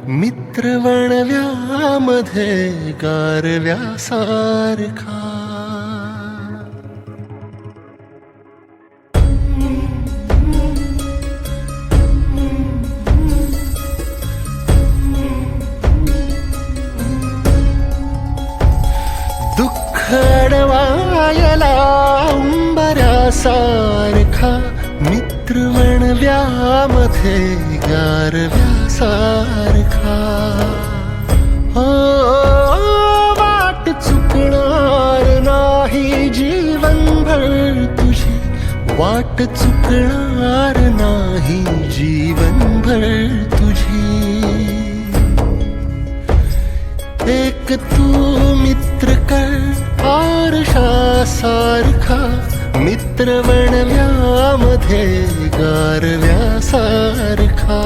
मित्र वणव्यामध्ये गारव्यासारखा. दुःख अडवायला उंबऱ्यासारखा, मित्र वणव्यामध्ये गारव्यासारखा. हो, वाट चुकणार नाही जीवनभर तुझी, वाट चुकणार नाही जीवनभर तुझी. एक तू मित्र कर आरशासारखा, मित्र वणव्यामध्ये गारव्यासारखा.